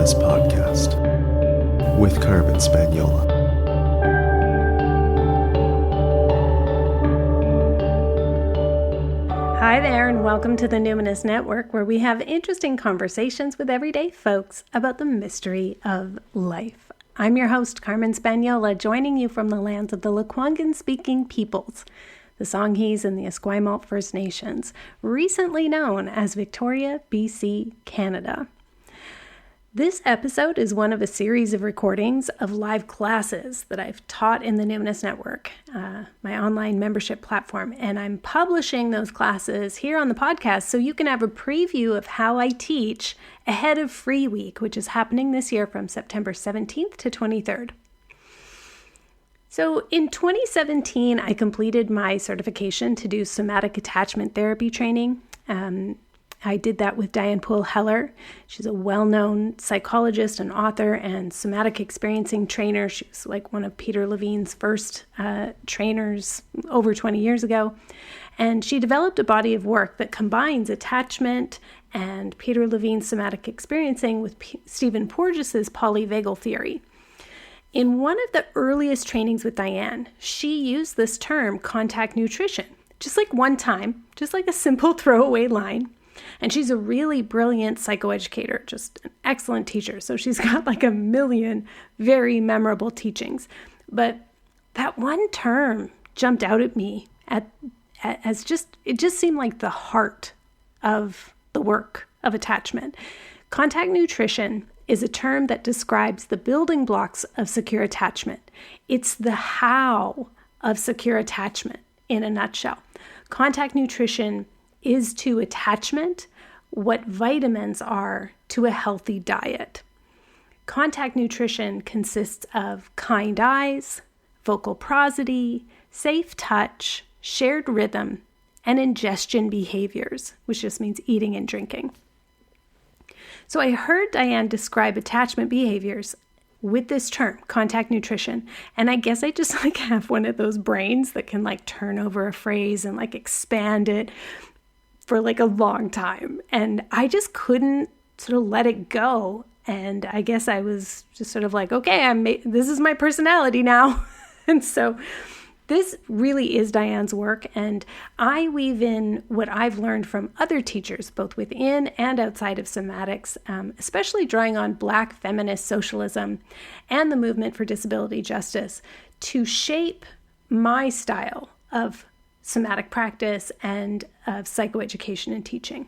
Numinous Podcast with Carmen Spaniola. Hi there, and welcome to the Numinous Network, where we have interesting conversations with everyday folks about the mystery of life. I'm your host, Carmen Spaniola, joining you from the lands of the Lekwungen-speaking peoples, the Songhees and the Esquimalt First Nations, recently known as Victoria, BC, Canada. This episode is one of a series of recordings of live classes that I've taught in the Numinous Network, my online membership platform, and I'm publishing those classes here on the podcast so you can have a preview of how I teach ahead of Free Week, which is happening this year from September 17th to 23rd. So in 2017, I completed my certification to do somatic attachment therapy training. I did that with Diane Poole-Heller. She's a well-known psychologist and author and somatic experiencing trainer. She was like one of Peter Levine's first trainers over 20 years ago. And she developed a body of work that combines attachment and Peter Levine's somatic experiencing with Stephen Porges's polyvagal theory. In one of the earliest trainings with Diane, she used this term, contact nutrition, just like one time, just like a simple throwaway line. And she's a really brilliant psychoeducator, just an excellent teacher. So she's got like a million very memorable teachings. But that one term jumped out at me as it just seemed like the heart of the work of attachment. Contact nutrition is a term that describes the building blocks of secure attachment. It's the how of secure attachment in a nutshell. Contact nutrition is to attachment what vitamins are to a healthy diet. Contact nutrition consists of kind eyes, vocal prosody, safe touch, shared rhythm, and ingestion behaviors, which just means eating and drinking. So I heard Diane describe attachment behaviors with this term, contact nutrition, and I guess I just have one of those brains that can turn over a phrase and expand it for a long time. And I just couldn't sort of let it go. And I guess I was just sort of okay, this is my personality now. And so this really is Diane's work. And I weave in what I've learned from other teachers, both within and outside of somatics, especially drawing on Black feminist socialism and the movement for disability justice to shape my style of somatic practice and of psychoeducation and teaching.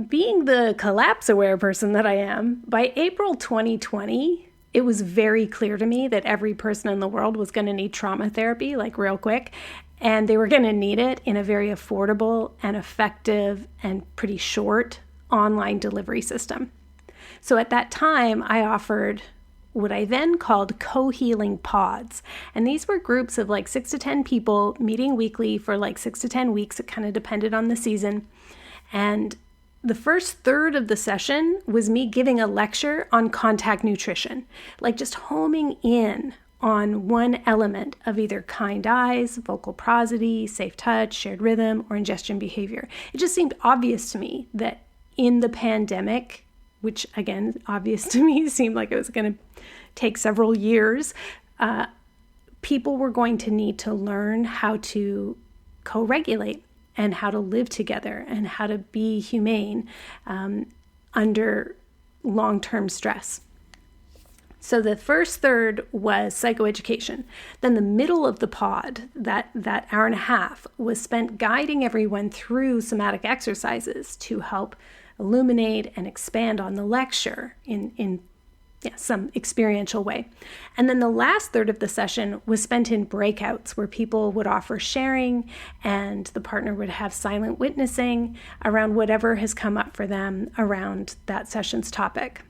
Being the collapse-aware person that I am, by April 2020, it was very clear to me that every person in the world was going to need trauma therapy, real quick, and they were going to need it in a very affordable and effective and pretty short online delivery system. So at that time, I offered what I then called co-healing pods. And these were groups of 6 to 10 people meeting weekly for 6 to 10 weeks. It kind of depended on the season. And the first third of the session was me giving a lecture on contact nutrition, just homing in on one element of either kind eyes, vocal prosody, safe touch, shared rhythm, or ingestion behavior. It just seemed obvious to me that in the pandemic, which again, obvious to me, seemed like it was going to take several years, people were going to need to learn how to co-regulate and how to live together and how to be humane under long-term stress. So the first third was psychoeducation. Then the middle of the pod, that hour and a half, was spent guiding everyone through somatic exercises to help illuminate and expand on the lecture in some experiential way. And then the last third of the session was spent in breakouts where people would offer sharing and the partner would have silent witnessing around whatever has come up for them around that session's topic.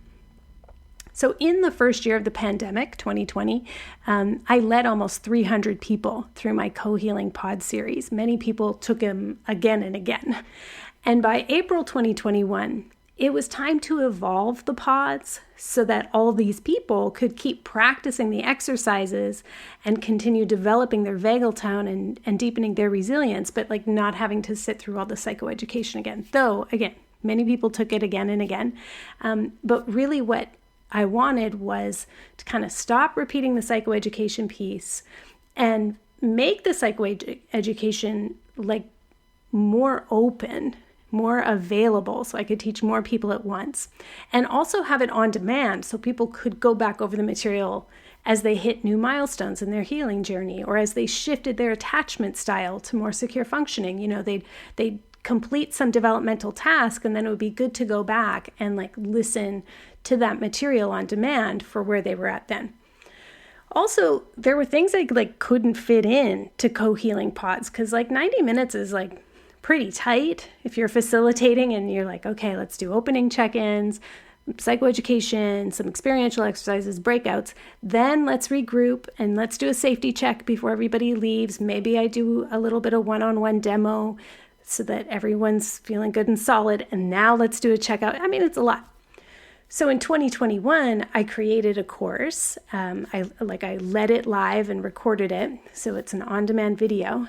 So in the first year of the pandemic, 2020, I led almost 300 people through my co-healing pod series. Many people took them again and again. And by April 2021, it was time to evolve the pods so that all these people could keep practicing the exercises and continue developing their vagal tone and deepening their resilience, but not having to sit through all the psychoeducation again. Though, again, Many people took it again and again. But really what I wanted was to kind of stop repeating the psychoeducation piece and make the psychoeducation like more open, more available, so I could teach more people at once, and also have it on demand so people could go back over the material as they hit new milestones in their healing journey, or as they shifted their attachment style to more secure functioning. They'd complete some developmental task, and then it would be good to go back and like listen to that material on demand for where they were at then. Also, there were things I like couldn't fit in to co-healing pods, because like 90 minutes is like pretty tight if you're facilitating and you're like, okay, let's do opening check-ins, psychoeducation, some experiential exercises, breakouts, then let's regroup and let's do a safety check before everybody leaves. Maybe I do a little bit of one-on-one demo so that everyone's feeling good and solid, and now let's do a checkout. I mean, it's a lot. So in 2021, I created a course. I led it live and recorded it, so it's an on-demand video.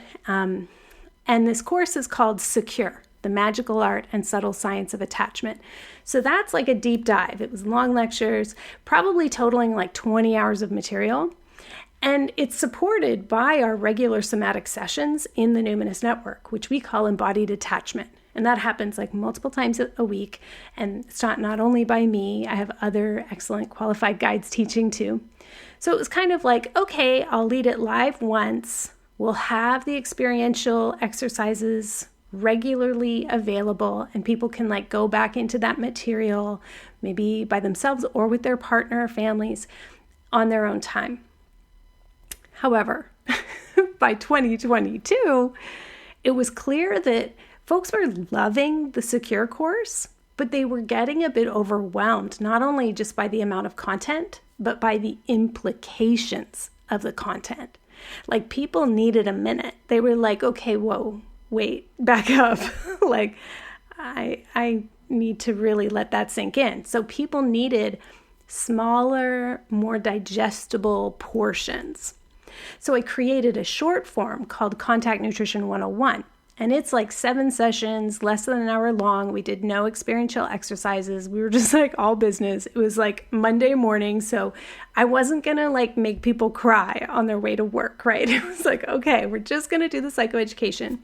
And this course is called Secure, the Magical Art and Subtle Science of Attachment. So that's like a deep dive. It was long lectures, probably totaling like 20 hours of material. And it's supported by our regular somatic sessions in the Numinous Network, which we call embodied attachment. And that happens like multiple times a week. And it's not only by me, I have other excellent qualified guides teaching too. So it was kind of like, okay, I'll lead it live once. We'll have the experiential exercises regularly available, and people can like go back into that material, maybe by themselves or with their partner or families on their own time. However, by 2022, it was clear that folks were loving the Secure course, but they were getting a bit overwhelmed, not only just by the amount of content, but by the implications of the content. Like, people needed a minute. They were like, okay, whoa, wait, back up. Like, I need to really let that sink in. So people needed smaller, more digestible portions. So I created a short form called Contact Nutrition 101. And it's like 7 sessions, less than an hour long. We did no experiential exercises. We were just like all business. It was like Monday morning. So I wasn't going to like make people cry on their way to work, right? It was like, okay, we're just going to do the psychoeducation.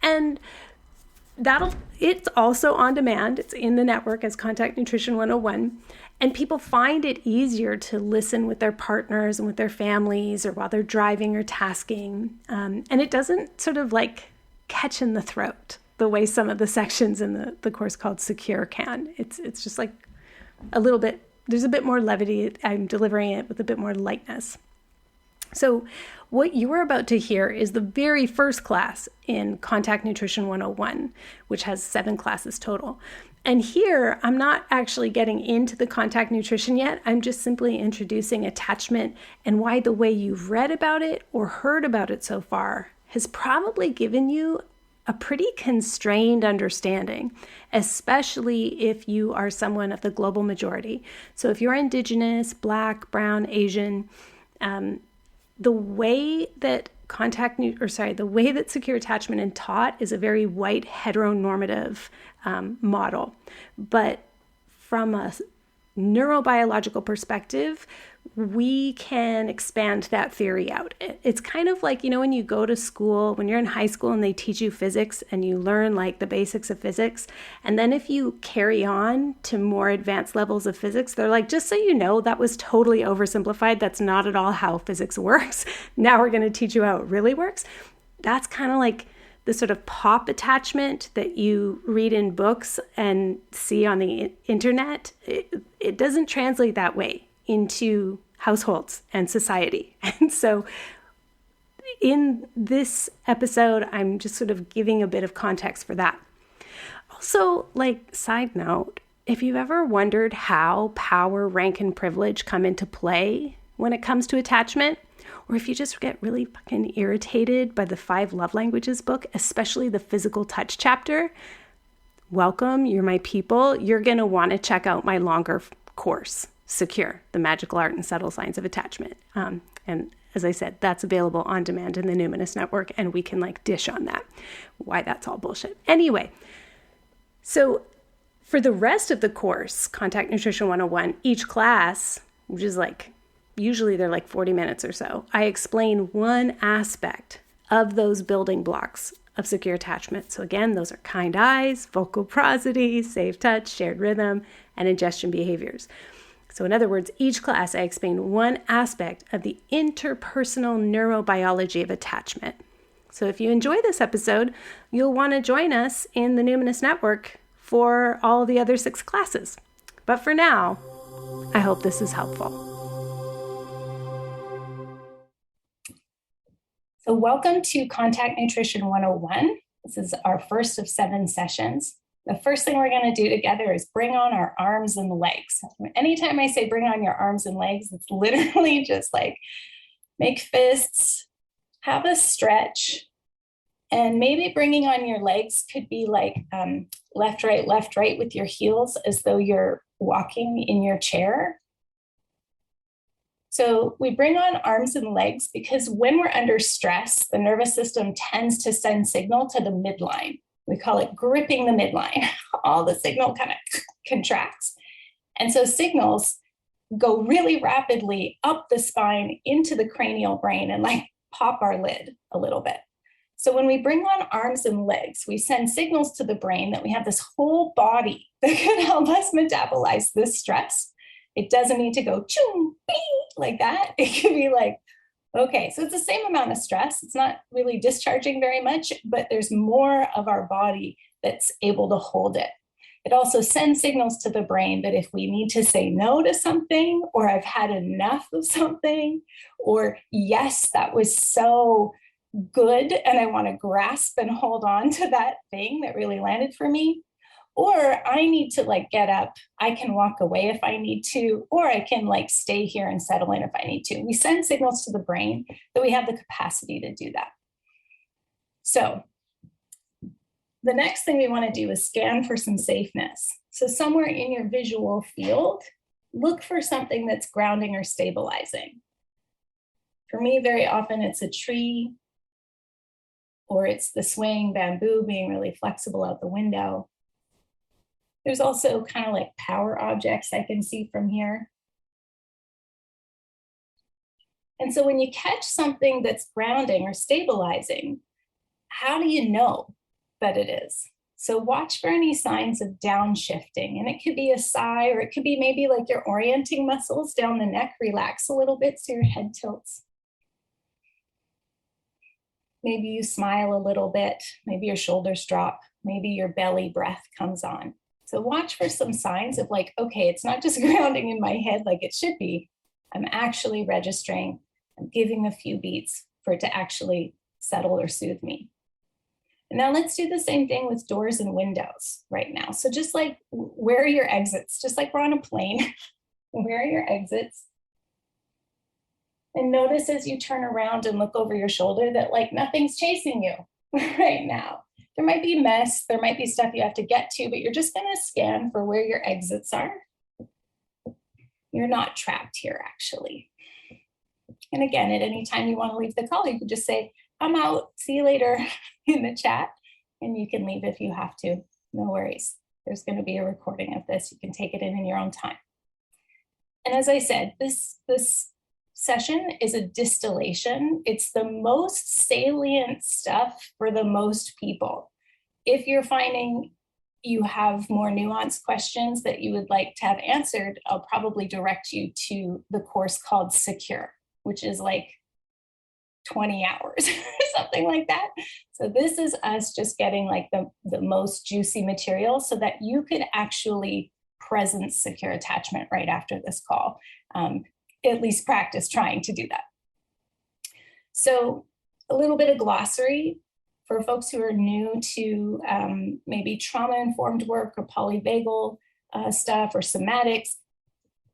And it's also on demand. It's in the network as Contact Nutrition 101. And people find it easier to listen with their partners and with their families, or while they're driving or tasking. And it doesn't sort of like catch in the throat the way some of the sections in the course called Secure can. It's just like a little bit, there's a bit more levity. I'm delivering it with a bit more lightness. So what you are about to hear is the very first class in Contact Nutrition 101, which has 7 classes total. And here, I'm not actually getting into the contact nutrition yet. I'm just simply introducing attachment and why the way you've read about it or heard about it so far has probably given you a pretty constrained understanding, especially if you are someone of the global majority. So if you're Indigenous, Black, Brown, Asian, the way that the way that secure attachment is taught is a very white heteronormative model. But from a neurobiological perspective, we can expand that theory out. It's kind of like, when you go to school, when you're in high school and they teach you physics and you learn like the basics of physics. And then if you carry on to more advanced levels of physics, they're like, just so you know, that was totally oversimplified. That's not at all how physics works. Now we're going to teach you how it really works. That's kind of like the sort of pop attachment that you read in books and see on the internet. It doesn't translate that way into households and society. And so in this episode, I'm just sort of giving a bit of context for that. Also, like, side note, if you've ever wondered how power, rank, and privilege come into play when it comes to attachment, or if you just get really fucking irritated by the 5 love languages book, especially the physical touch chapter, welcome, you're my people. You're going to want to check out my longer course, Secure, the Magical Art and Subtle Science of Attachment. And as I said, that's available on demand in the Numinous Network, and we can like dish on that, why that's all bullshit. Anyway, so For the rest of the course, Contact Nutrition 101, each class, which is usually they're 40 minutes or so, I explain one aspect of those building blocks of secure attachment. So again, those are kind eyes, vocal prosody, safe touch, shared rhythm, and ingestion behaviors. So in other words, each class I explain one aspect of the interpersonal neurobiology of attachment. So if you enjoy this episode, you'll want to join us in the Numinous Network for all the other 6 classes. But for now, I hope this is helpful. So welcome to Contact Nutrition 101. This is our first of 7 sessions. The first thing we're going to do together is bring on our arms and legs. Anytime I say bring on your arms and legs, it's literally just make fists, have a stretch, and maybe bringing on your legs could be left, right with your heels as though you're walking in your chair. So we bring on arms and legs because when we're under stress, the nervous system tends to send signal to the midline. We call it gripping the midline. All the signal kind of contracts. And so signals go really rapidly up the spine into the cranial brain and pop our lid a little bit. So when we bring on arms and legs, we send signals to the brain that we have this whole body that can help us metabolize this stress. It doesn't need to go chung, bing, like that. It can be okay, so it's the same amount of stress. It's not really discharging very much, but there's more of our body that's able to hold it. It also sends signals to the brain that if we need to say no to something, or I've had enough of something, or yes, that was so good and I want to grasp and hold on to that thing that really landed for me, or I need to get up, I can walk away if I need to, or I can stay here and settle in if I need to. We send signals to the brain that we have the capacity to do that. So the next thing we want to do is scan for some safeness. So somewhere in your visual field, look for something that's grounding or stabilizing. For me, very often it's a tree, or it's the swaying bamboo being really flexible out the window. There's also kind of power objects I can see from here. And so when you catch something that's grounding or stabilizing, how do you know that it is? So watch for any signs of downshifting. And it could be a sigh, or it could be maybe your orienting muscles down the neck relax a little bit so your head tilts. Maybe you smile a little bit, maybe your shoulders drop, maybe your belly breath comes on. So watch for some signs of okay, it's not just grounding in my head like it should be. I'm actually registering, I'm giving a few beats for it to actually settle or soothe me. And now let's do the same thing with doors and windows right now. So just where are your exits? Just like we're on a plane, where are your exits? And notice as you turn around and look over your shoulder that nothing's chasing you right now. There might be mess, there might be stuff you have to get to, but you're just going to scan for where your exits are. You're not trapped here, actually. And again, at any time you want to leave the call, you can just say, I'm out, see you later in the chat, and you can leave if you have to. No worries. There's going to be a recording of this. You can take it in your own time. And as I said, this session is a distillation. It's the most salient stuff for the most people. If you're finding you have more nuanced questions that you would like to have answered, I'll probably direct you to the course called Secure, which is 20 hours or something like that. So this is us just getting the most juicy material so that you could actually present secure attachment right after this call. At least practice trying to do that. So a little bit of glossary for folks who are new to maybe trauma-informed work or polyvagal stuff or somatics.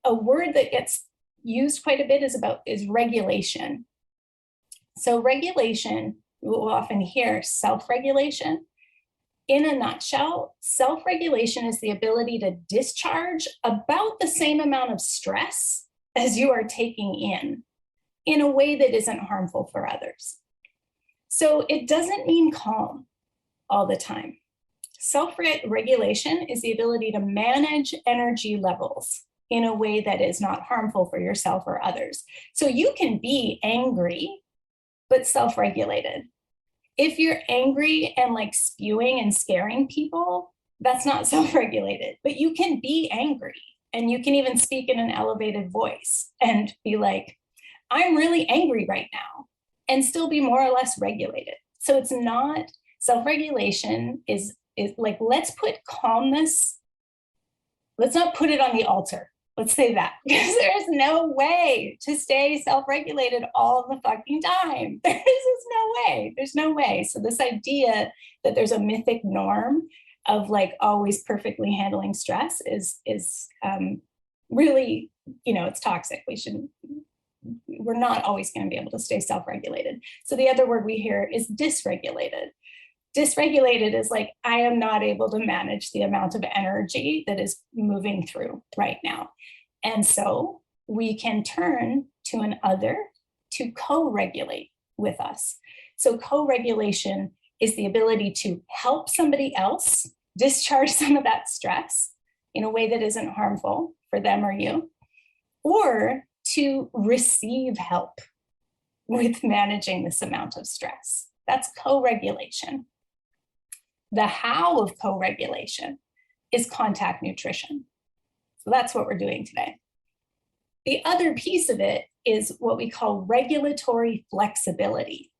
A word that gets used quite a bit is regulation. So regulation, we'll often hear self-regulation. In a nutshell, self-regulation is the ability to discharge about the same amount of stress as you are taking in a way that isn't harmful for others. So it doesn't mean calm all the time. Self-regulation is the ability to manage energy levels in a way that is not harmful for yourself or others. So you can be angry, but self-regulated. If you're angry and like spewing and scaring people, that's not self-regulated, but you can be angry and you can even speak in an elevated voice and be like, I'm really angry right now, and still be more or less regulated. So it's not, self-regulation is like, let's put calmness, let's not put it on the altar. Let's say that, because there's no way to stay self-regulated all the fucking time. There's no way. There's no way. So this idea that there's a mythic norm of like always perfectly handling stress is really, it's toxic. We're not always going to be able to stay self-regulated. So the other word we hear is dysregulated. Dysregulated is like, I am not able to manage the amount of energy that is moving through right now. And so we can turn to an other to co-regulate with us. So co-regulation is the ability to help somebody else discharge some of that stress in a way that isn't harmful for them or you, or to receive help with managing this amount of stress. That's co-regulation. The how of co-regulation is contact nutrition. So that's what we're doing today. The other piece of it is what we call regulatory flexibility.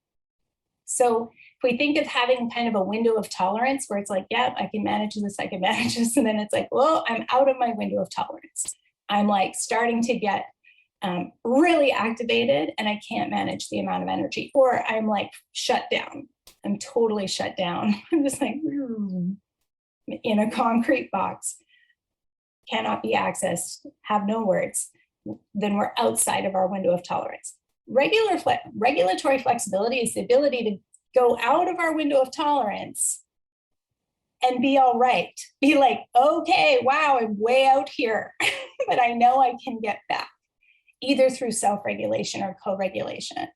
So if we think of having kind of a window of tolerance where it's like, yeah, I can manage this, I can manage this. And then it's like, well, I'm out of my window of tolerance. I'm like starting to get really activated and I can't manage the amount of energy, or I'm like shut down. I'm totally shut down. I'm just like in a concrete box, cannot be accessed, have no words. Then we're outside of our window of tolerance. Regulatory flexibility is the ability to go out of our window of tolerance and be all right. Be like, okay, wow, I'm way out here, but I know I can get back, either through self-regulation or co-regulation.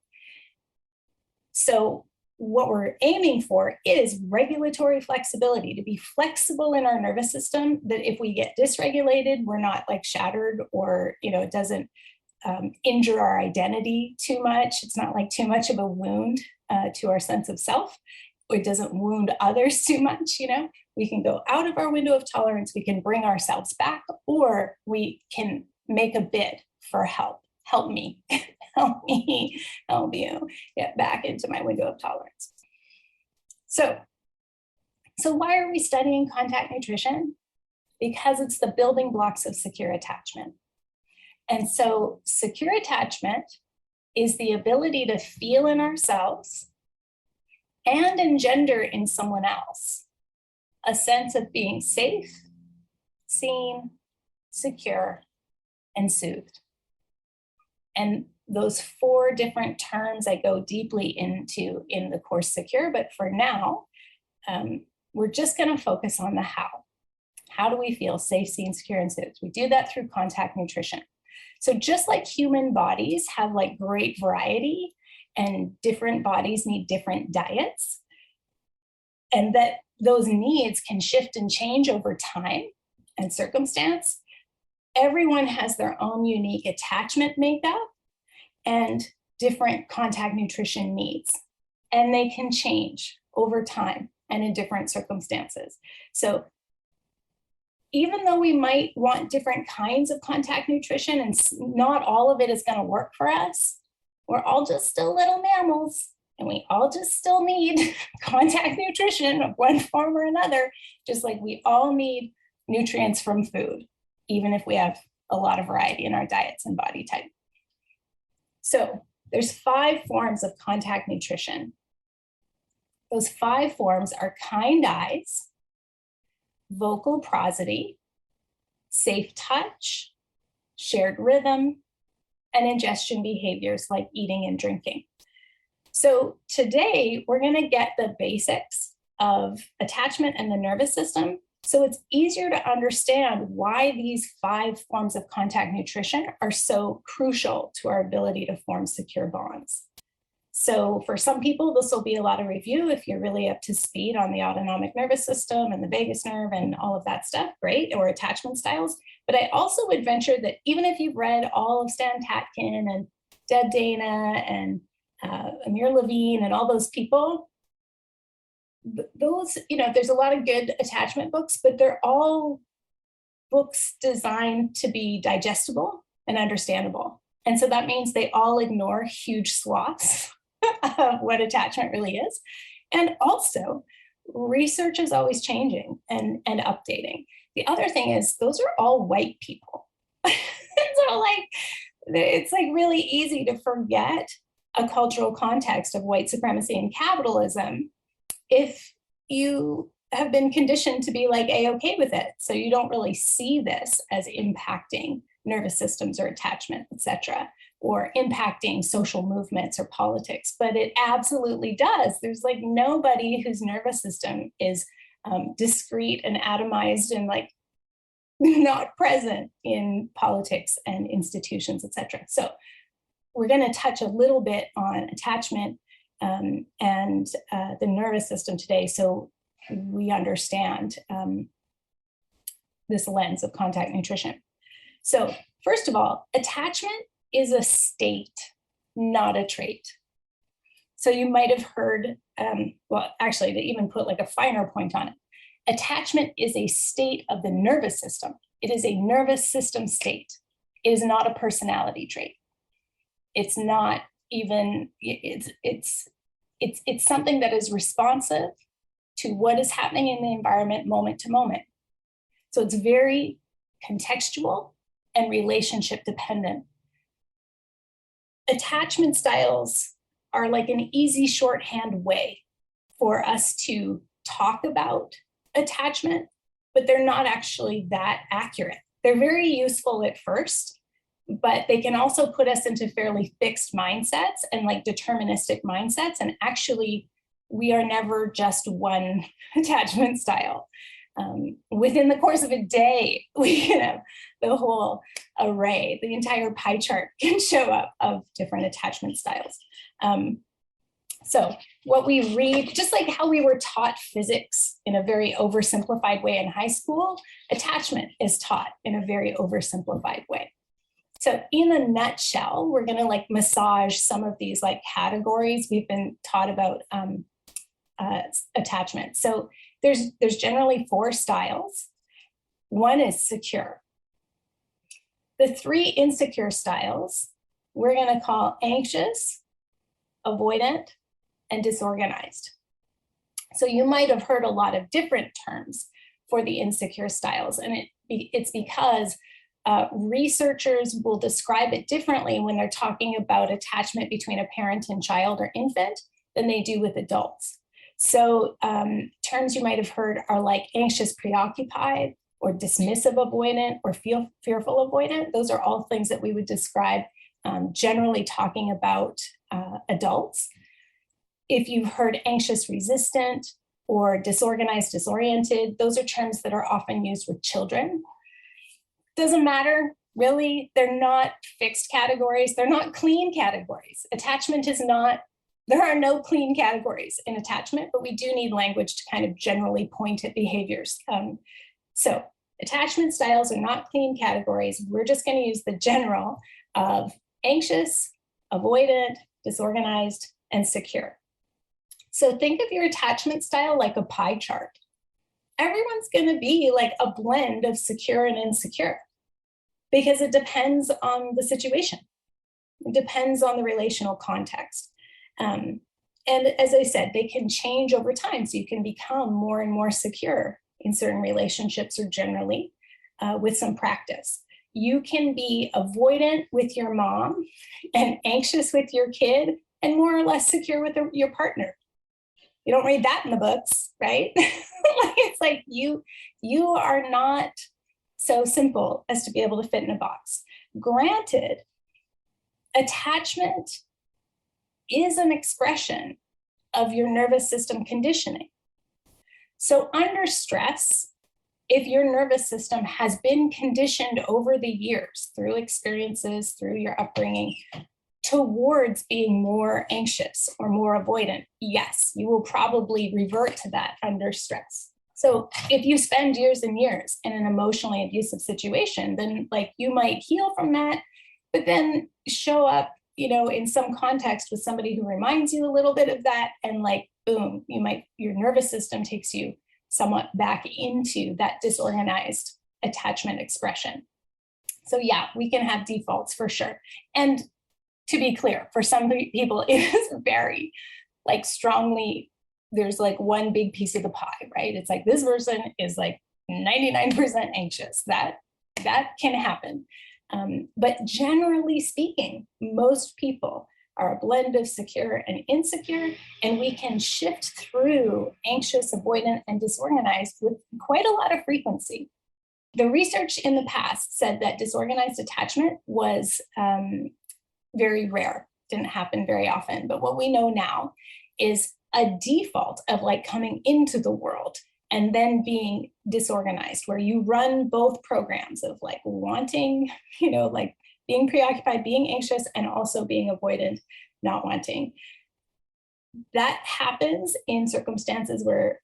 So what we're aiming for is regulatory flexibility, to be flexible in our nervous system, that if we get dysregulated, we're not like shattered, or, it doesn't injure our identity too much. It's not like too much of a wound to our sense of self. It doesn't wound others too much. We can go out of our window of tolerance, we can bring ourselves back, or we can make a bid for help. Help me, help me, help you get back into my window of tolerance. So why are we studying contact nutrition? Because it's the building blocks of secure attachment. And so secure attachment is the ability to feel in ourselves and engender in someone else a sense of being safe, seen, secure, and soothed. And those 4 different terms I go deeply into in the course Secure, but for now, we're just going to focus on the how. How do we feel safe, seen, secure, and soothed? We do that through contact nutrition. So just like human bodies have like great variety, and different bodies need different diets, and that those needs can shift and change over time and circumstance, everyone has their own unique attachment makeup and different contact nutrition needs, and they can change over time and in different circumstances. So even though we might want different kinds of contact nutrition and not all of it is going to work for us, we're all just still little mammals, and we all just still need contact nutrition of one form or another, just like we all need nutrients from food, even if we have a lot of variety in our diets and body type. So there's 5 forms of contact nutrition. Those 5 forms are kind eyes, vocal prosody, safe touch, shared rhythm, and ingestion behaviors like eating and drinking. So today we're going to get the basics of attachment and the nervous system, so it's easier to understand why these 5 forms of contact nutrition are so crucial to our ability to form secure bonds. So for some people, this will be a lot of review. If you're really up to speed on the autonomic nervous system and the vagus nerve and all of that stuff, great, or attachment styles. But I also would venture that even if you've read all of Stan Tatkin and Deb Dana and Amir Levine and all those people, those, there's a lot of good attachment books, but they're all books designed to be digestible and understandable. And so that means they all ignore huge swaths of what attachment really is. And also, research is always changing and updating. The other thing is, those are all white people. So it's like really easy to forget a cultural context of white supremacy and capitalism if you have been conditioned to be like A-okay with it. So you don't really see this as impacting nervous systems or attachment, etc., or impacting social movements or politics, but it absolutely does. There's like nobody whose nervous system is discrete and atomized and like not present in politics and institutions, etc. So we're going to touch a little bit on attachment and the nervous system today, so we understand this lens of contact nutrition. So first of all, attachment is a state, not a trait. So you might have heard, well, actually, they even put like a finer point on it. Attachment is a state of the nervous system. It is a nervous system state. It is not a personality trait. It's not even, it's something that is responsive to what is happening in the environment moment to moment. So it's very contextual and relationship dependent. Attachment styles are like an easy shorthand way for us to talk about attachment, but they're not actually that accurate. They're very useful at first, but they can also put us into fairly fixed mindsets and like deterministic mindsets. And actually, we are never just one attachment style. Within the course of a day, we can have the whole array, the entire pie chart can show up of different attachment styles. So what we read, just like how we were taught physics in a very oversimplified way in high school, attachment is taught in a very oversimplified way. So in a nutshell, we're gonna like massage some of these like categories we've been taught about attachment. So there's generally 4 styles. One is secure. The 3 insecure styles, we're gonna call anxious, avoidant, and disorganized. So you might have heard a lot of different terms for the insecure styles, and it's because researchers will describe it differently when they're talking about attachment between a parent and child or infant than they do with adults. So terms you might have heard are like anxious preoccupied or dismissive avoidant or fearful avoidant. Those are all things that we would describe generally talking about adults. If you've heard anxious resistant or disorganized disoriented, those are terms that are often used with children. Doesn't matter, really, they're not fixed categories. They're not clean categories. Attachment is not, there are no clean categories in attachment, but we do need language to kind of generally point at behaviors. So attachment styles are not clean categories. We're just going to use the general of anxious, avoidant, disorganized, and secure. So think of your attachment style like a pie chart. Everyone's going to be like a blend of secure and insecure because it depends on the situation. It depends on the relational context. And as I said, they can change over time. So you can become more and more secure in certain relationships or generally with some practice. You can be avoidant with your mom and anxious with your kid and more or less secure with your partner. You don't read that in the books, right? It's like you are not so simple as to be able to fit in a box. Granted, attachment is an expression of your nervous system conditioning. So under stress, if your nervous system has been conditioned over the years through experiences, through your upbringing, towards being more anxious or more avoidant, yes, you will probably revert to that under stress. So if you spend years and years in an emotionally abusive situation, then like you might heal from that, but then show up, in some context with somebody who reminds you a little bit of that, and like, boom, your nervous system takes you somewhat back into that disorganized attachment expression. So yeah, we can have defaults for sure. And to be clear, for some people, it is very like strongly, there's like one big piece of the pie, right? It's like this person is like 99% anxious. That can happen. But generally speaking, most people are a blend of secure and insecure, and we can shift through anxious, avoidant, and disorganized with quite a lot of frequency. The research in the past said that disorganized attachment was very rare, didn't happen very often. But what we know now is a default of like coming into the world and then being disorganized, where you run both programs of like wanting, like being preoccupied, being anxious, and also being avoidant, not wanting. That happens in circumstances where,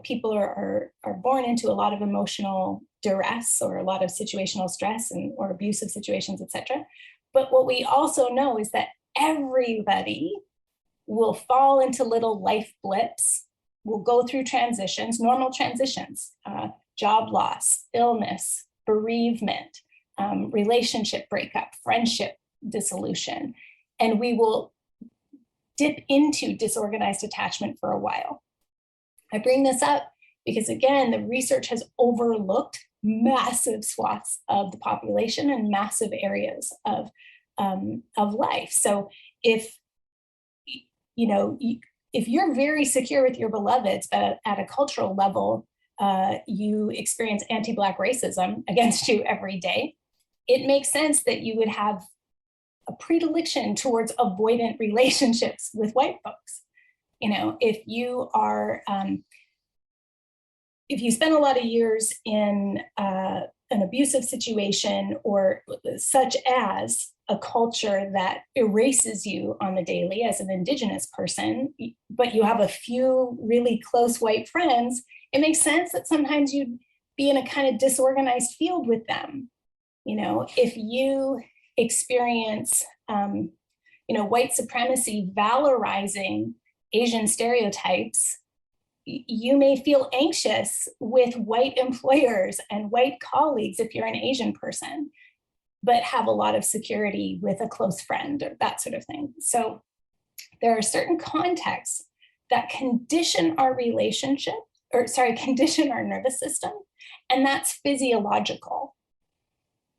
people are born into a lot of emotional duress or a lot of situational stress or abusive situations, etc. But what we also know is that everybody will fall into little life blips, will go through transitions, normal transitions, job loss, illness, bereavement, relationship breakup, friendship dissolution, and we will dip into disorganized attachment for a while. I bring this up because, again, the research has overlooked massive swaths of the population and massive areas of life. So if you're very secure with your beloveds, but at a cultural level, you experience anti-Black racism against you every day, it makes sense that you would have a predilection towards avoidant relationships with white folks. If you are, if you spend a lot of years in an abusive situation, or such as a culture that erases you on the daily as an Indigenous person, but you have a few really close white friends, it makes sense that sometimes you'd be in a kind of disorganized field with them. If you experience, white supremacy valorizing Asian stereotypes, you may feel anxious with white employers and white colleagues if you're an Asian person, but have a lot of security with a close friend or that sort of thing. So there are certain contexts that condition our relationship, condition our nervous system, and that's physiological.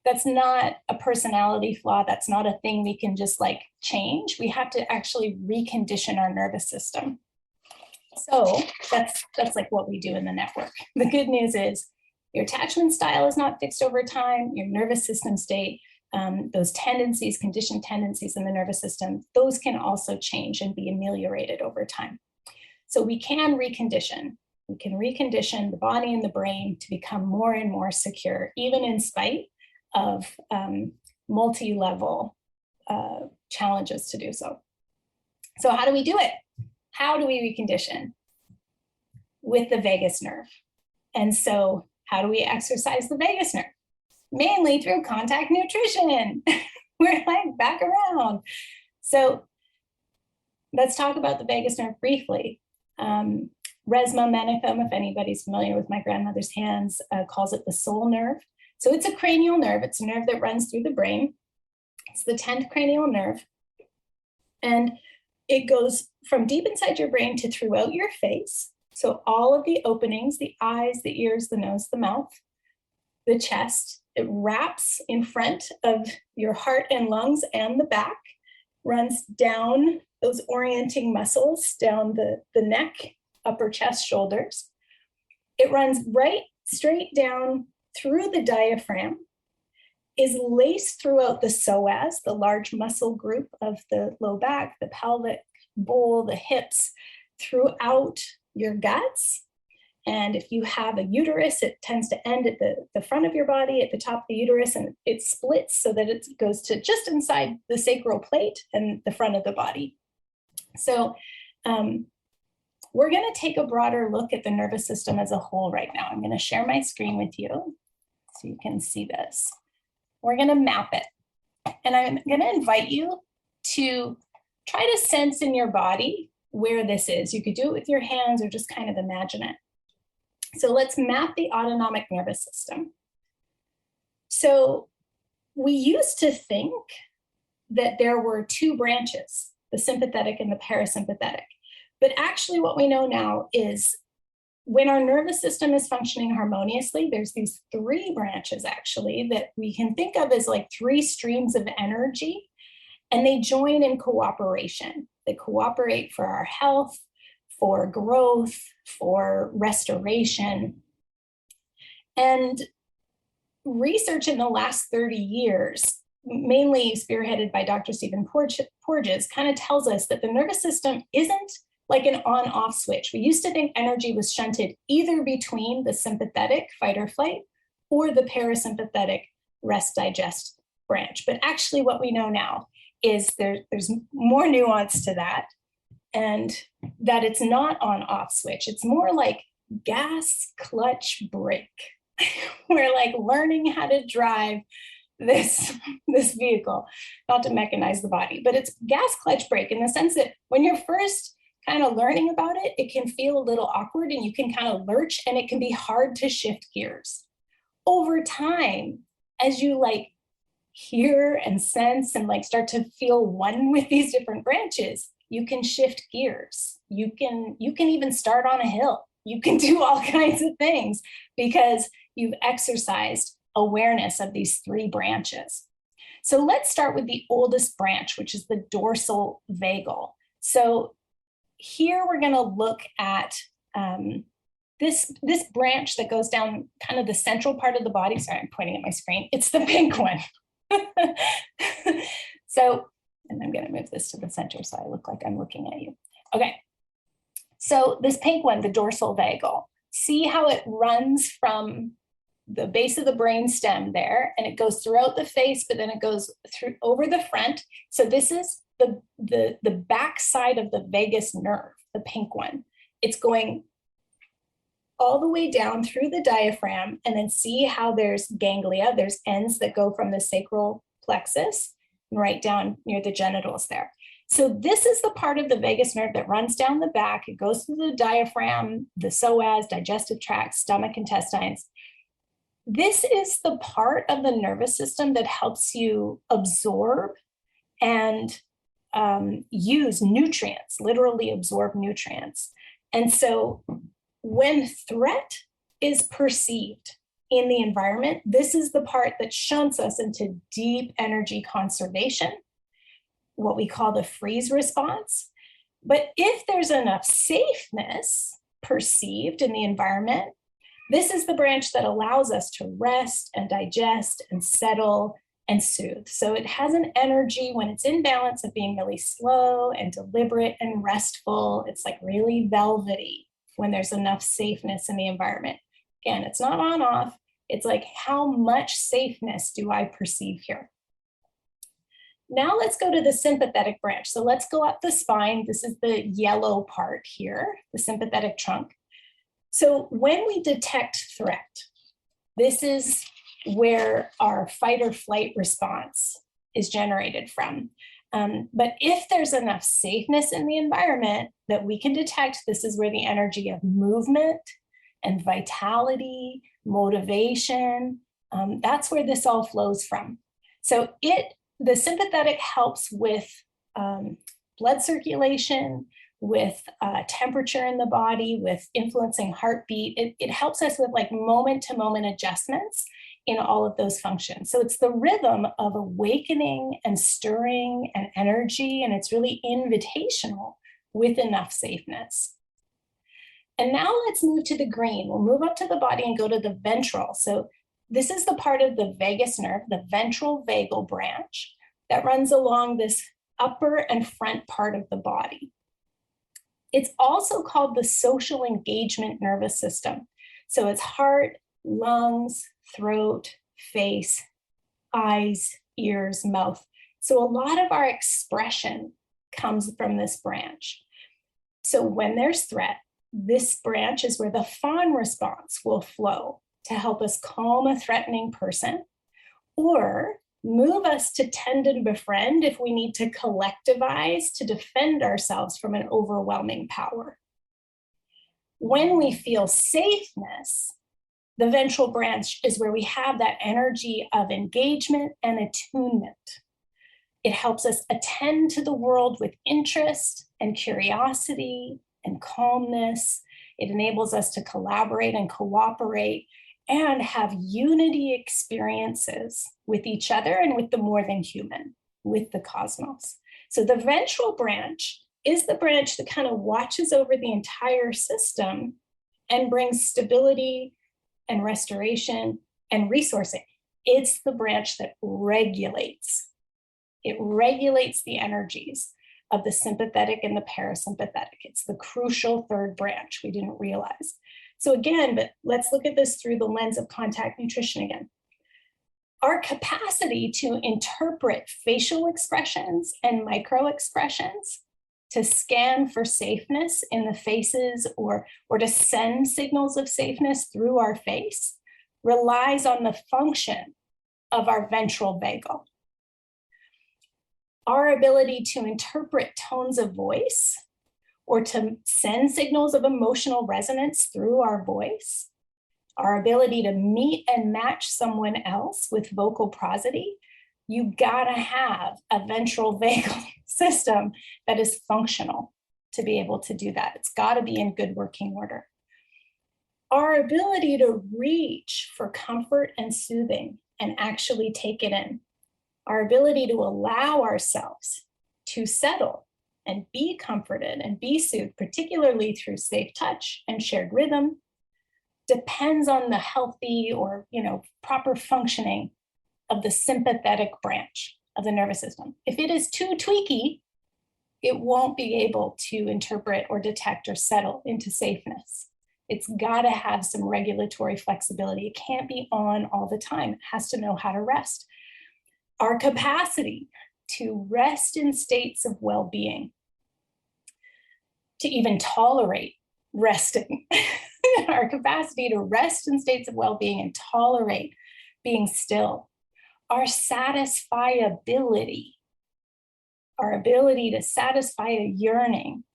That's not a personality flaw. That's not a thing we can just like change. We have to actually recondition our nervous system. So that's like what we do in the network. The good news is your attachment style is not fixed over time. Your nervous system state, those tendencies, conditioned tendencies in the nervous system, those can also change and be ameliorated over time. So we can recondition. We can recondition the body and the brain to become more and more secure, even in spite of multi-level challenges to do so. So how do we do it? How do we recondition? With the vagus nerve. And so how do we exercise the vagus nerve? Mainly through contact nutrition. We're like back around. So let's talk about the vagus nerve briefly. Resma Menachem, if anybody's familiar with my grandmother's hands, calls it the soul nerve. So it's a cranial nerve. It's a nerve that runs through the brain. It's the 10th cranial nerve. And it goes from deep inside your brain to throughout your face. So all of the openings, the eyes, the ears, the nose, the mouth, the chest, it wraps in front of your heart and lungs and the back, runs down those orienting muscles, down the neck, upper chest, shoulders. It runs right straight down through the diaphragm, is laced throughout the psoas, the large muscle group of the low back, the pelvic bowl, the hips, throughout your guts, And if you have a uterus, it tends to end at the front of your body, at the top of the uterus, and it splits so that it goes to just inside the sacral plate and the front of the body. So we're going to take a broader look at the nervous system as a whole right now. I'm going to share my screen with you so you can see this. We're going to map it. And I'm going to invite you to try to sense in your body where this is. You could do it with your hands or just kind of imagine it. So let's map the autonomic nervous system. So we used to think that there were two branches, the sympathetic and the parasympathetic. But actually what we know now is when our nervous system is functioning harmoniously, there's these three branches actually that we can think of as like three streams of energy, and they join in cooperation. They cooperate for our health, for growth, for restoration. And research in the last 30 years, mainly spearheaded by Dr. Stephen Porges, kind of tells us that the nervous system isn't like an on-off switch. We used to think energy was shunted either between the sympathetic, fight or flight, or the parasympathetic, rest, digest branch. But actually what we know now is there's more nuance to that, and that it's not on-off switch. It's more like gas, clutch, brake. We're like learning how to drive this vehicle, not to mechanize the body, but it's gas, clutch, brake in the sense that when you're first kind of learning about it, it can feel a little awkward and you can kind of lurch and it can be hard to shift gears. Over time, as you like hear and sense and like start to feel one with these different branches, you can shift gears. You can even start on a hill. You can do all kinds of things because you've exercised awareness of these three branches. So let's start with the oldest branch, which is the dorsal vagal. So here we're going to look at this branch that goes down kind of the central part of the body. Sorry, I'm pointing at my screen. It's the pink one. So, and I'm going to move this to the center so I look like I'm looking at you. Okay. So this pink one, the dorsal vagal, see how it runs from the base of the brain stem there, and it goes throughout the face, but then it goes through over the front. So this is the back side of the vagus nerve, the pink one. It's going all the way down through the diaphragm, and then see how there's ganglia, there's ends that go from the sacral plexus right down near the genitals there. So this is the part of the vagus nerve that runs down the back. It goes through the diaphragm, the psoas, digestive tract, stomach, intestines. This is the part of the nervous system that helps you absorb and use nutrients, literally absorb nutrients. And so when threat is perceived in the environment, this is the part that shunts us into deep energy conservation, what we call the freeze response. But if there's enough safeness perceived in the environment, this is the branch that allows us to rest and digest and settle and soothe. So it has an energy when it's in balance of being really slow and deliberate and restful. It's like really velvety when there's enough safeness in the environment. Again, it's not on off. It's like, how much safeness do I perceive here? Now let's go to the sympathetic branch. So let's go up the spine. This is the yellow part here, the sympathetic trunk. So when we detect threat, this is where our fight or flight response is generated from. But if there's enough safeness in the environment that we can detect, this is where the energy of movement and vitality, motivation, that's where this all flows from. So the sympathetic helps with blood circulation, with temperature in the body, with influencing heartbeat. It helps us with like moment-to-moment adjustments in all of those functions. So it's the rhythm of awakening and stirring and energy, and it's really invitational with enough safeness. And now let's move to the green. We'll move up to the body and go to the ventral. So this is the part of the vagus nerve, the ventral vagal branch, that runs along this upper and front part of the body. It's also called the social engagement nervous system. So it's heart, lungs, throat, face, eyes, ears, mouth. So a lot of our expression comes from this branch. So when there's threat, this branch is where the fawn response will flow to help us calm a threatening person, or move us to tend and befriend if we need to collectivize to defend ourselves from an overwhelming power. When we feel safeness, the ventral branch is where we have that energy of engagement and attunement. It helps us attend to the world with interest and curiosity and calmness. It enables us to collaborate and cooperate and have unity experiences with each other and with the more than human, with the cosmos. So the ventral branch is the branch that kind of watches over the entire system and brings stability and restoration and resourcing. It's the branch that regulates. It regulates the energies of the sympathetic and the parasympathetic. It's the crucial third branch we didn't realize. So again, but let's look at this through the lens of contact nutrition again. Our capacity to interpret facial expressions and micro expressions, to scan for safeness in the faces or to send signals of safeness through our face, relies on the function of our ventral vagal. Our ability to interpret tones of voice or to send signals of emotional resonance through our voice, our ability to meet and match someone else with vocal prosody, you gotta have a ventral vagal system that is functional to be able to do that. It's gotta be in good working order. Our ability to reach for comfort and soothing and actually take it in, our ability to allow ourselves to settle and be comforted and be soothed, particularly through safe touch and shared rhythm, depends on the healthy or proper functioning of the sympathetic branch of the nervous system. If it is too tweaky, it won't be able to interpret or detect or settle into safeness. It's got to have some regulatory flexibility. It can't be on all the time. It has to know how to rest. Our capacity to rest in states of well-being, to even tolerate resting, our capacity to rest in states of well-being and tolerate being still, our satisfiability, our ability to satisfy a yearning,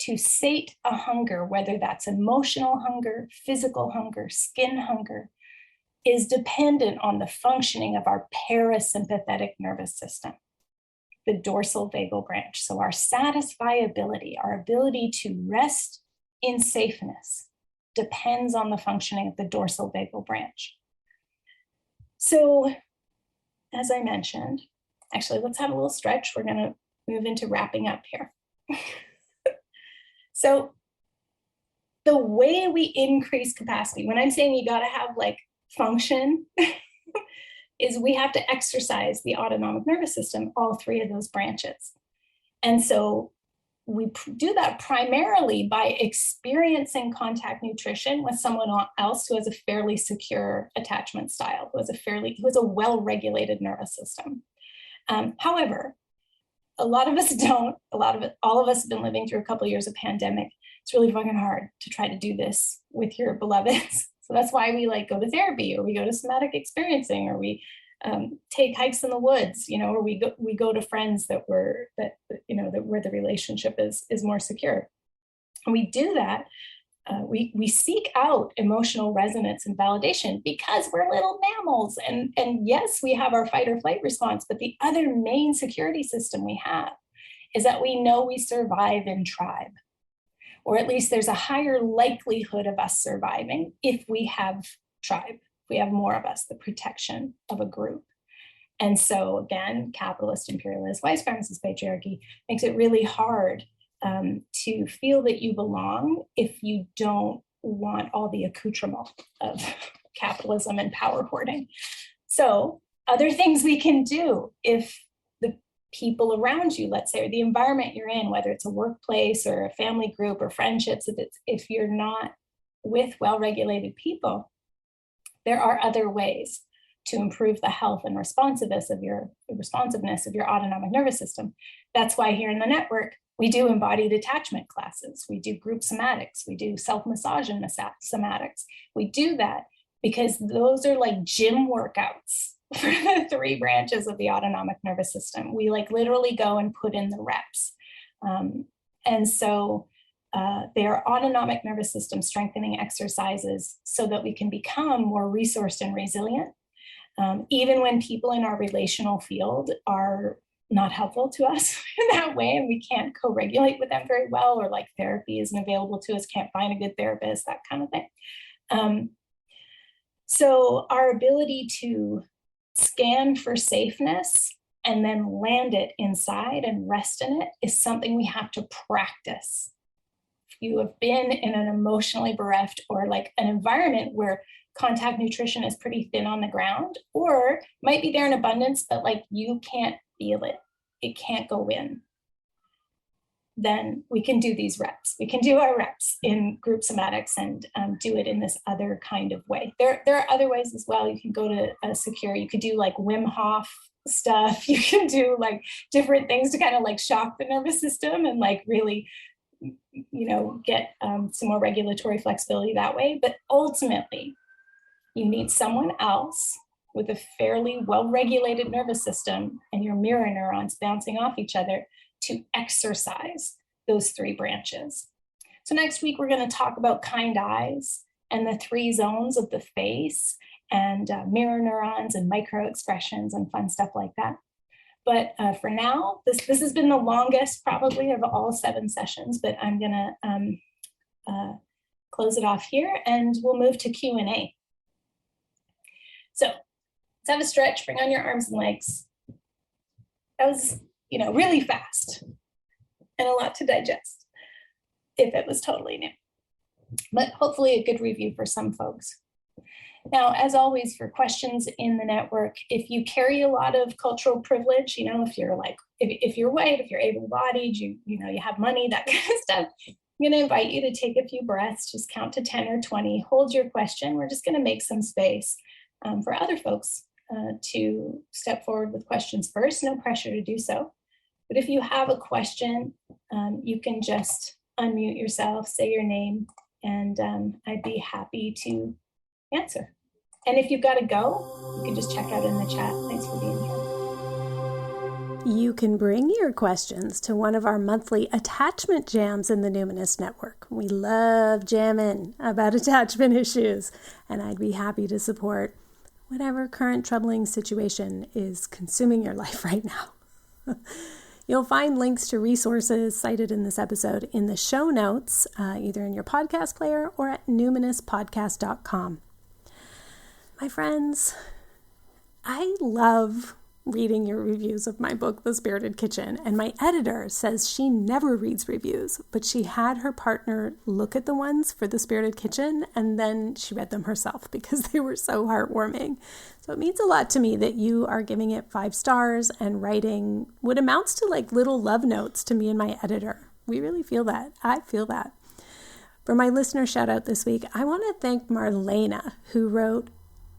to sate a hunger, whether that's emotional hunger, physical hunger, skin hunger, is dependent on the functioning of our parasympathetic nervous system, the dorsal vagal branch. So our satisfiability, our ability to rest in safeness, depends on the functioning of the dorsal vagal branch. So, as I mentioned, actually, let's have a little stretch. We're going to move into wrapping up here. So, the way we increase capacity, when I'm saying you got to have function, is we have to exercise the autonomic nervous system, all three of those branches. And so we do that primarily by experiencing contact nutrition with someone else who has a fairly secure attachment style, who has a well-regulated nervous system. However, a lot of us don't. All of us have been living through a couple of years of pandemic. It's really fucking hard to try to do this with your beloveds. So that's why we go to therapy, or we go to somatic experiencing, or we take hikes in the woods, or we go to friends where the relationship is more secure. And we do that. We seek out emotional resonance and validation because we're little mammals. And yes, we have our fight or flight response, but the other main security system we have is that we know we survive in tribe, or at least there's a higher likelihood of us surviving if we have tribe, if we have more of us, the protection of a group. And so again, capitalist, imperialist, white supremacist patriarchy makes it really hard to feel that you belong if you don't want all the accoutrement of capitalism and power hoarding. So other things we can do if people around you, let's say, or the environment you're in, whether it's a workplace or a family group or friendships, if you're not with well-regulated people, there are other ways to improve the health and responsiveness of your autonomic nervous system. That's why here in the network, we do embodied attachment classes. We do group somatics. We do self-massage and somatics. We do that because those are like gym workouts for the 3 branches of the autonomic nervous system. We like literally go and put in the reps. And so they are autonomic nervous system strengthening exercises so that we can become more resourced and resilient. Even when people in our relational field are not helpful to us in that way, and we can't co-regulate with them very well, or like therapy isn't available to us, can't find a good therapist, that kind of thing. So our ability to scan for safeness and then land it inside and rest in it is something we have to practice. If you have been in an emotionally bereft or like an environment where contact nutrition is pretty thin on the ground, or might be there in abundance, but like you can't feel it, it can't go in, then we can do these reps. We can do our reps in group somatics and do it in this other kind of way. There are other ways as well. You can go to a secure, you could do like Wim Hof stuff. You can do like different things to kind of like shock the nervous system and like really, get some more regulatory flexibility that way. But ultimately, you need someone else with a fairly well-regulated nervous system and your mirror neurons bouncing off each other to exercise those 3 branches. So next week, we're going to talk about kind eyes and the 3 zones of the face and mirror neurons and micro expressions and fun stuff like that. But for now, this has been the longest probably of all 7 sessions, but I'm going to close it off here and we'll move to Q&A. So let's have a stretch, bring on your arms and legs. That was, really fast and a lot to digest if it was totally new, but hopefully a good review for some folks. Now, as always, for questions in the network, if you carry a lot of cultural privilege, if you're like, if you're white, if you're able-bodied, you have money, that kind of stuff, I'm going to invite you to take a few breaths, just count to 10 or 20, hold your question. We're just going to make some space for other folks to step forward with questions first. No pressure to do so. But if you have a question, you can just unmute yourself, say your name, and I'd be happy to answer. And if you've got to go, you can just check out in the chat. Thanks for being here. You can bring your questions to one of our monthly attachment jams in the Numinous Network. We love jamming about attachment issues, and I'd be happy to support whatever current troubling situation is consuming your life right now. You'll find links to resources cited in this episode in the show notes, either in your podcast player or at numinouspodcast.com. My friends, I love reading your reviews of my book, The Spirited Kitchen, and my editor says she never reads reviews, but she had her partner look at the ones for The Spirited Kitchen, and then she read them herself because they were so heartwarming. So it means a lot to me that you are giving it 5 stars and writing what amounts to like little love notes to me and my editor. We really feel that. I feel that. For my listener shout out this week, I want to thank Marlena, who wrote,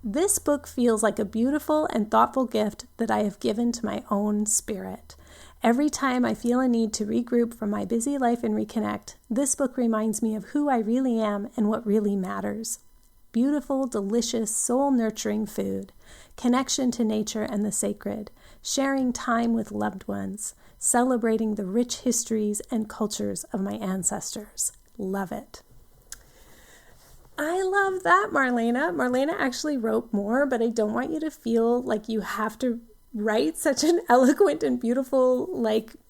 "This book feels like a beautiful and thoughtful gift that I have given to my own spirit. Every time I feel a need to regroup from my busy life and reconnect, this book reminds me of who I really am and what really matters. Beautiful, delicious, soul-nurturing food, connection to nature and the sacred, sharing time with loved ones, celebrating the rich histories and cultures of my ancestors. Love it." I love that, Marlena. Marlena actually wrote more, but I don't want you to feel like you have to write such an eloquent and beautiful,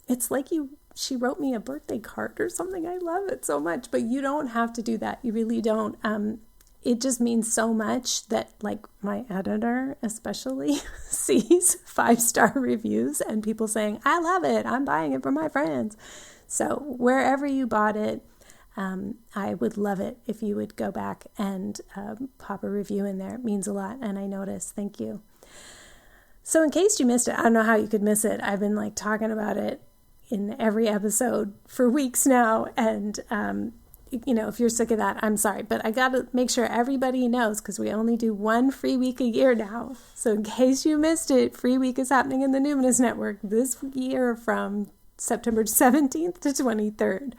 it's like she wrote me a birthday card or something. I love it so much, but you don't have to do that. You really don't. It just means so much that my editor especially sees 5-star reviews and people saying, "I love it. I'm buying it for my friends." So wherever you bought it, I would love it if you would go back and pop a review in there. It means a lot, and I notice. Thank you. So in case you missed it, I don't know how you could miss it. I've been like talking about it in every episode for weeks now. And, if you're sick of that, I'm sorry. But I got to make sure everybody knows, because we only do one free week a year now. So in case you missed it, free week is happening in the Numinous Network this year from September 17th to 23rd.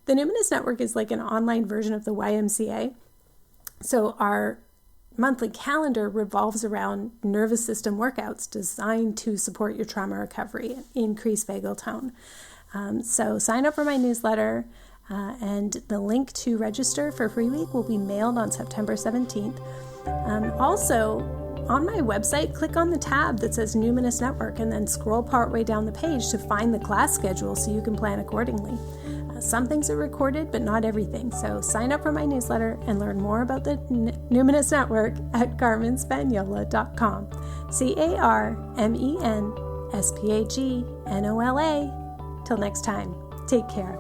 The Numinous Network is like an online version of the YMCA. So our monthly calendar revolves around nervous system workouts designed to support your trauma recovery and increase vagal tone. So sign up for my newsletter, and the link to register for free week will be mailed on September 17th. Also, on my website, click on the tab that says Numinous Network and then scroll partway down the page to find the class schedule so you can plan accordingly. Some things are recorded, but not everything. So sign up for my newsletter and learn more about the Numinous Network at carmenspagnola.com. CarmenSpagnola. Till next time, take care.